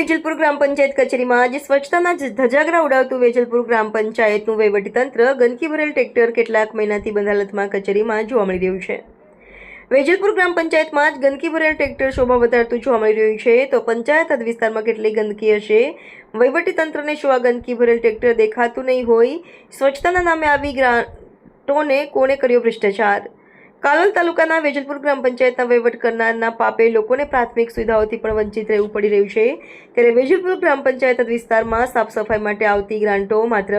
વેજલપુર ગ્રામ પંચાયત કચેરીમાં આજે સ્વચ્છતાના ધજાગરા ઉડાવતું વેજલપુર ગ્રામ પંચાયતનું વહીવટીતંત્ર ગંદકી ભરેલ ટ્રેક્ટર કેટલાક મહિનાથી બંધ હાલતમાં કચેરીમાં જોવા મળી રહ્યું છે। વેજલપુર ગ્રામ પંચાયતમાં જ ગંદકી ભરેલ ટ્રેક્ટર શોભા વધારતું જોવા મળી રહ્યું છે, તો પંચાયત હદ વિસ્તારમાં કેટલી ગંદકી હશે? વહીવટીતંત્રને શું આ ગંદકી ભરેલ ટ્રેક્ટર દેખાતું નહીં હોય? સ્વચ્છતાના નામે આવી ગ્રાન્ટોને કોણે કર્યો ભ્રષ્ટાચાર? કાલોલ તાલુકાના વેજલપુર ગ્રામ પંચાયતના વહીવટ કરનારના પાપે લોકોને પ્રાથમિક સુવિધાઓથી પણ વંચિત રહેવું પડી રહ્યું છે। ત્યારે વેજલપુર ગ્રામ પંચાયત વિસ્તારમાં સાફ સફાઈ માટે આવતી ગ્રાન્ટો માત્ર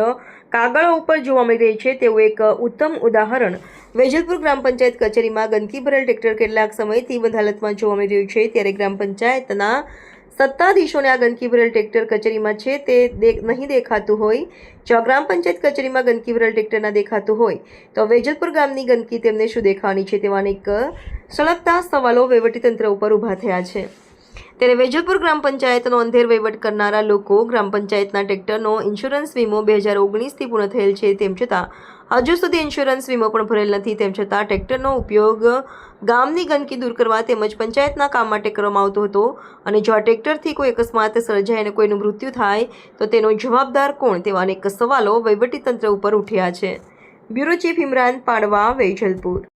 કાગળો ઉપર જોવા મળી રહી છે, તેવું એક ઉત્તમ ઉદાહરણ વેજલપુર ગ્રામ પંચાયત કચેરીમાં ગંદકી ભરેલ ટ્રેક્ટર કેટલાક સમયથી બંધ હાલતમાં જોવા મળી રહ્યું છે। ત્યારે ગ્રામ પંચાયતના સત્તાધીશોને આ ગંદકી ભરેલ ટ્રેક્ટર કચેરીમાં છે તે નહીં દેખાતું હોય। જો ગ્રામ પંચાયત કચેરીમાં ગંદકી ભરેલ ટ્રેક્ટર ના દેખાતું હોય તો વેજલપુર ગામની ગંદકી તેમને શું દેખાવાની છે તેવા અનેક સળગતા સવાલો વહીવટીતંત્ર ઉપર ઊભા થયા છે। ત્યારે વેજલપુર ગ્રામ પંચાયતનો અંધેર વહીવટ કરનારા લોકો ગ્રામ પંચાયતના ટ્રેક્ટરનો ઇન્સ્યોરન્સ વીમો 2019થી પૂર્ણ થયેલ છે, તેમ છતાં હજુ સુધી ઇન્સ્યોરન્સ વીમો પણ ભરેલ નથી। તેમ છતાં ટ્રેક્ટરનો ઉપયોગ ગામની ગંદકી દૂર કરવા તેમજ પંચાયતના કામ માટે કરવામાં આવતો હતો, અને જો આ ટ્રેક્ટરથી કોઈ અકસ્માત સર્જાય અને કોઈનું મૃત્યુ થાય તો તેનો જવાબદાર કોણ તેવા અનેક સવાલો વહીવટીતંત્ર ઉપર ઉઠ્યા છે। બ્યુરો ચીફ ઇમરાન પાડવા, વેજલપુર।